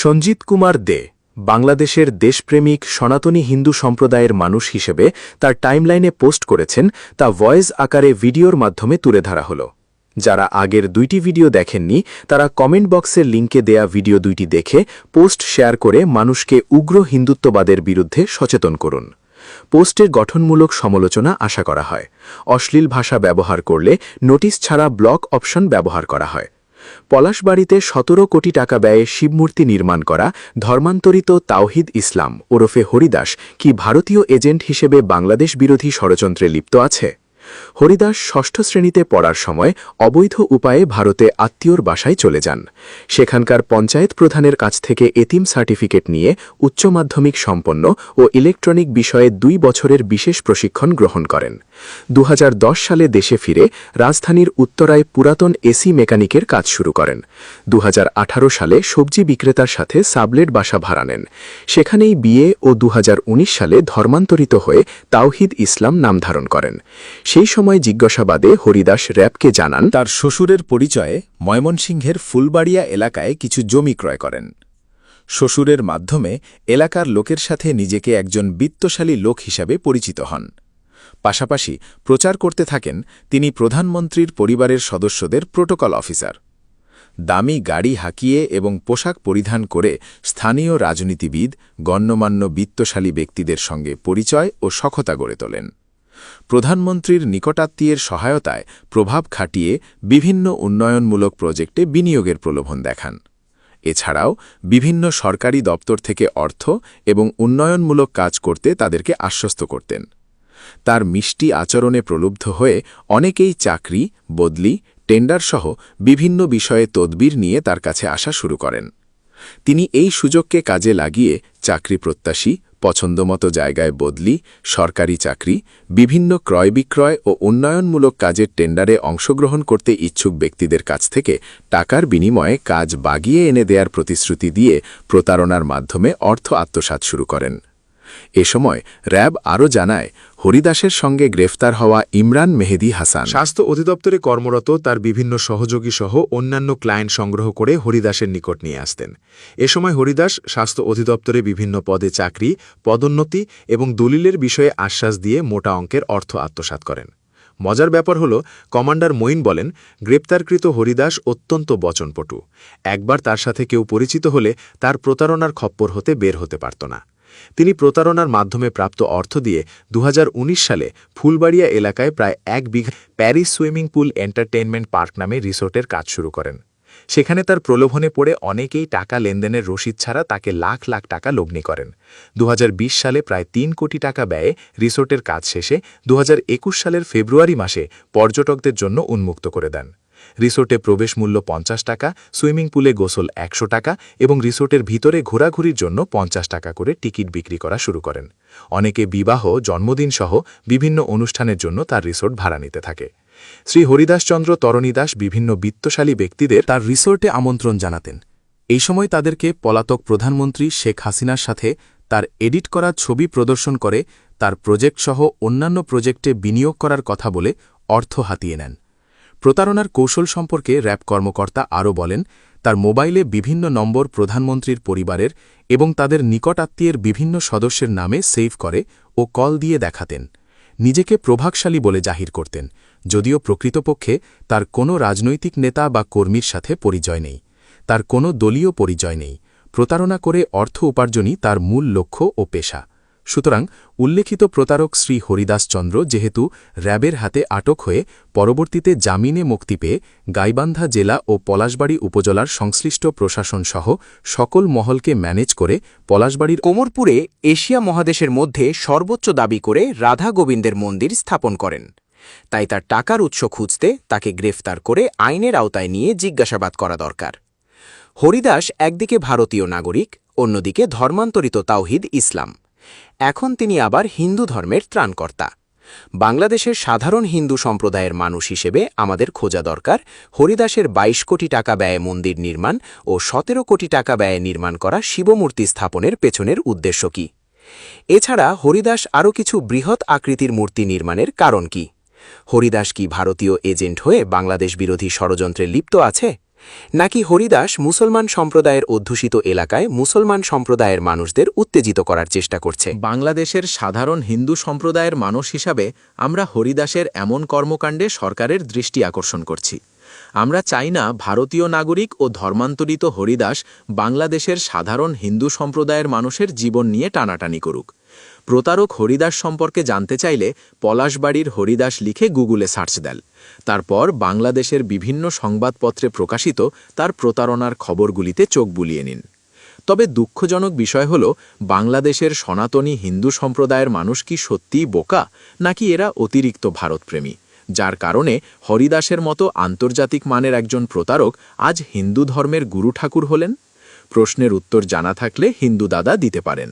সঞ্জিত কুমার দে বাংলাদেশের দেশপ্রেমিক সনাতনী হিন্দু সম্প্রদায়ের মানুষ হিসেবে তার টাইমলাইনে পোস্ট করেছেন তা ভয়েস আকারে ভিডিওর মাধ্যমে তুলে ধরা হল। যারা আগের দুইটি ভিডিও দেখেননি তারা কমেন্ট বক্সের লিঙ্কে দেয়া ভিডিও দুইটি দেখে পোস্ট শেয়ার করে মানুষকে উগ্র হিন্দুত্ববাদের বিরুদ্ধে সচেতন করুন। পোস্টের গঠনমূলক সমালোচনা আশা করা হয়। অশ্লীল ভাষা ব্যবহার করলে নোটিশ ছাড়া ব্লক অপশন ব্যবহার করা হয়। পলাশবাড়ীতে ১৭ কোটি টাকা ব্যয়ে শিবমূর্তি নির্মাণ করা ধর্মান্তরিত তাওহিদ ইসলাম ওরফে হরিদাস কি ভারতীয় এজেন্ট হিসেবে বাংলাদেশ বিরোধী ষড়যন্ত্রে লিপ্ত আছে? হরিদাস ষষ্ঠ শ্রেণীতে পড়ার সময় অবৈধ উপায়ে ভারতে আত্মীয়র বাসায় চলে যান। সেখানকার পঞ্চায়েত প্রধানের কাছ থেকে এতিম সার্টিফিকেট নিয়ে উচ্চ মাধ্যমিক সম্পন্ন ও ইলেকট্রনিক বিষয়ে ২ বছরের বিশেষ প্রশিক্ষণ গ্রহণ করেন। ২০১০ সালে দেশে ফিরে রাজধানীর উত্তরায় পুরাতন এসি মেকানিকের কাজ শুরু করেন। ২০১৮ সালে সবজি বিক্রেতার সাথে সাবলেট বাসা ভাড়া নেন। সেখানেই বিয়ে ও ২০১৯ সালে ধর্মান্তরিত হয়ে তাওহিদ ইসলাম নাম ধারণ করেন। সেই সময় জিজ্ঞাসাবাদে হরিদাস র‍্যাবকে জানান তার শ্বশুরের পরিচয়ে ময়মনসিংহের ফুলবাড়িয়া এলাকায় কিছু জমি ক্রয় করেন। শ্বশুরের মাধ্যমে এলাকার লোকের সাথে নিজেকে একজন বিত্তশালী লোক হিসাবে পরিচিত হন। পাশাপাশি প্রচার করতে থাকেন তিনি প্রধানমন্ত্রীর পরিবারের সদস্যদের প্রোটোকল অফিসার। দামি গাড়ি হাঁকিয়ে এবং পোশাক পরিধান করে স্থানীয় রাজনীতিবিদ, গণ্যমান্য বিত্তশালী ব্যক্তিদের সঙ্গে পরিচয় ও সখ্যতা গড়ে তোলেন। প্রধানমন্ত্রীর নিকটাত্মীয়ের সহায়তায় প্রভাব খাটিয়ে বিভিন্ন উন্নয়নমূলক প্রজেক্টে বিনিয়োগের প্রলোভন দেখান। এছাড়াও বিভিন্ন সরকারি দপ্তর থেকে অর্থ এবং উন্নয়নমূলক কাজ করতে তাদেরকে আশ্বস্ত করতেন। তার মিষ্টি আচরণে প্রলুব্ধ হয়ে অনেকেই চাকরি, বদলি, টেন্ডারসহ বিভিন্ন বিষয়ে তদবির নিয়ে তার কাছে আসা শুরু করেন। তিনি এই সুযোগকে কাজে লাগিয়ে চাকরি প্রত্যাশী, পছন্দমতো জায়গায় বদলি, সরকারি চাকরি, বিভিন্ন ক্রয় বিক্রয় ও উন্নয়নমূলক কাজের টেন্ডারে অংশগ্রহণ করতে ইচ্ছুক ব্যক্তিদের কাছ থেকে টাকার বিনিময়ে কাজ বাগিয়ে এনে দেওয়ার প্রতিশ্রুতি দিয়ে প্রতারণার মাধ্যমে অর্থ আত্মসাৎ শুরু করেন। এ সময় র‍্যাব আরও জানায়, হরিদাসের সঙ্গে গ্রেফতার হওয়া ইমরান মেহেদী হাসান স্বাস্থ্য অধিদপ্তরে কর্মরত তার বিভিন্ন সহযোগী সহ অন্যান্য ক্লায়েন্ট সংগ্রহ করে হরিদাসের নিকট নিয়ে আসতেন। এ সময় হরিদাস স্বাস্থ্য অধিদপ্তরে বিভিন্ন পদে চাকরি, পদোন্নতি এবং দলিলের বিষয়ে আশ্বাস দিয়ে মোটা অঙ্কের অর্থ আত্মসাৎ করেন। মজার ব্যাপার হল, কমান্ডার মঈন বলেন, গ্রেপ্তারকৃত হরিদাস অত্যন্ত বচনপটু। একবার তার সাথে কেউ পরিচিত হলে তার প্রতারণার খপ্পর হতে বের হতে পারত না। তিনি প্রতারণার মাধ্যমে প্রাপ্ত অর্থ দিয়ে ২০১৯ সালে ফুলবাড়িয়া এলাকায় প্রায় ১ বিঘা Paris swimming pool entertainment park নামে রিসোর্টের কাজ শুরু করেন। সেখানে তার প্রলোভনে পড়ে অনেকেই টাকা লেনদেনের রসিদ ছাড়া তাকে লাখ লাখ টাকা লগ্নি করেন। ২০২০ সালে প্রায় ৩ কোটি টাকা ব্যয়ে রিসোর্টের কাজ শেষে ২০২১ সালের ফেব্রুয়ারি মাসে পর্যটকদের জন্য উন্মুক্ত করে দেন। রিসোর্টে প্রবেশ মূল্য ৫০ টাকা, সুইমিং পুলে গোসল ১০০ টাকা এবং রিসোর্টের ভিতরে ঘোরাঘুরির জন্য ৫০ টাকা করে টিকিট বিক্রি করা শুরু করেন। অনেকে বিবাহ, জন্মদিন সহ বিভিন্ন অনুষ্ঠানের জন্য তার রিসোর্ট ভাড়া নিতে থাকে। শ্রী হরিদাসচন্দ্র তরণীদাস বিভিন্ন বিত্তশালী ব্যক্তিদের তার রিসোর্টে আমন্ত্রণ জানাতেন। এই সময় তাদেরকে পলাতক প্রধানমন্ত্রী শেখ হাসিনার সাথে তার এডিট করা ছবি প্রদর্শন করে তার প্রজেক্টসহ অন্যান্য প্রজেক্টে বিনিয়োগ করার কথা বলে অর্থ হাতিয়ে নেন। প্রতারণার কৌশল সম্পর্কে র‍্যাব কর্মকর্তা আরও বলেন, তার মোবাইলে বিভিন্ন নম্বর প্রধানমন্ত্রীর পরিবারের এবং তাদের নিকটাত্মীয়ের বিভিন্ন সদস্যের নামে সেভ করে ও কল দিয়ে দেখাতেন। নিজেকে প্রভাবশালী বলে জাহির করতেন, যদিও প্রকৃতপক্ষে তার কোনো রাজনৈতিক নেতা বা কর্মীর সাথে পরিচয় নেই, তার কোনো দলীয় পরিচয় নেই। প্রতারণা করে অর্থ উপার্জনই তার মূল লক্ষ্য ও পেশা। সুতরাং উল্লেখিত প্রতারক শ্রী হরিদাসচন্দ্র যেহেতু র‍্যাবের হাতে আটক হয়ে পরবর্তীতে জামিনে মুক্তি পেয়ে গাইবান্ধা জেলা ও পলাশবাড়ী উপজেলার সংশ্লিষ্ট প্রশাসনসহ সকল মহলকে ম্যানেজ করে পলাশবাড়ির কোমরপুরে এশিয়া মহাদেশের মধ্যে সর্বোচ্চ দাবি করে রাধা গোবিন্দের মন্দির স্থাপন করেন। তাই তার টাকার উৎস খুঁজতে তাকে গ্রেফতার করে আইনের আওতায় নিয়ে জিজ্ঞাসাবাদ করা দরকার। হরিদাস একদিকে ভারতীয় নাগরিক, অন্যদিকে ধর্মান্তরিত তাওহিদ ইসলাম। এখন তিনি আবার হিন্দু ধর্মের ত্রাণকর্তা। বাংলাদেশের সাধারণ হিন্দু সম্প্রদায়ের মানুষ হিসেবে আমাদের খোঁজা দরকার হরিদাসের ২২ কোটি টাকা ব্যয়ে মন্দির নির্মাণ ও ১৭ কোটি টাকা ব্যয়ে নির্মাণ করা শিবমূর্তি স্থাপনের পেছনের উদ্দেশ্য কি? এছাড়া হরিদাস আরও কিছু বৃহৎ আকৃতির মূর্তি নির্মাণের কারণ কি? হরিদাস কি ভারতীয় এজেন্ট হয়ে বাংলাদেশ বিরোধী ষড়যন্ত্রে লিপ্ত আছে? নাকি হরিদাস মুসলমান সম্প্রদায়ের অধ্যুষিত এলাকায় মুসলমান সম্প্রদায়ের মানুষদের উত্তেজিত করার চেষ্টা করছে? বাংলাদেশের সাধারণ হিন্দু সম্প্রদায়ের মানুষ হিসাবে আমরা হরিদাসের এমন কর্মকাণ্ডে সরকারের দৃষ্টি আকর্ষণ করছি। আমরা চাই না ভারতীয় নাগরিক ও ধর্মান্তরিত হরিদাস বাংলাদেশের সাধারণ হিন্দু সম্প্রদায়ের মানুষের জীবন নিয়ে টানাটানি করুক। প্রতারক হরিদাস সম্পর্কে জানতে চাইলে পলাশবাড়ির হরিদাস লিখে গুগলে সার্চ দেন। তারপর বাংলাদেশের বিভিন্ন সংবাদপত্রে প্রকাশিত তার প্রতারণার খবরগুলিতে চোখ বুলিয়ে নিন। তবে দুঃখজনক বিষয় হল, বাংলাদেশের সনাতনী হিন্দু সম্প্রদায়ের মানুষ কি সত্যিই বোকা, নাকি এরা অতিরিক্ত ভারতপ্রেমী, যার কারণে হরিদাসের মতো আন্তর্জাতিক মানের একজন প্রতারক আজ হিন্দু ধর্মের গুরু ঠাকুর হলেন? প্রশ্নের উত্তর জানা থাকলে হিন্দু দাদা দিতে পারেন।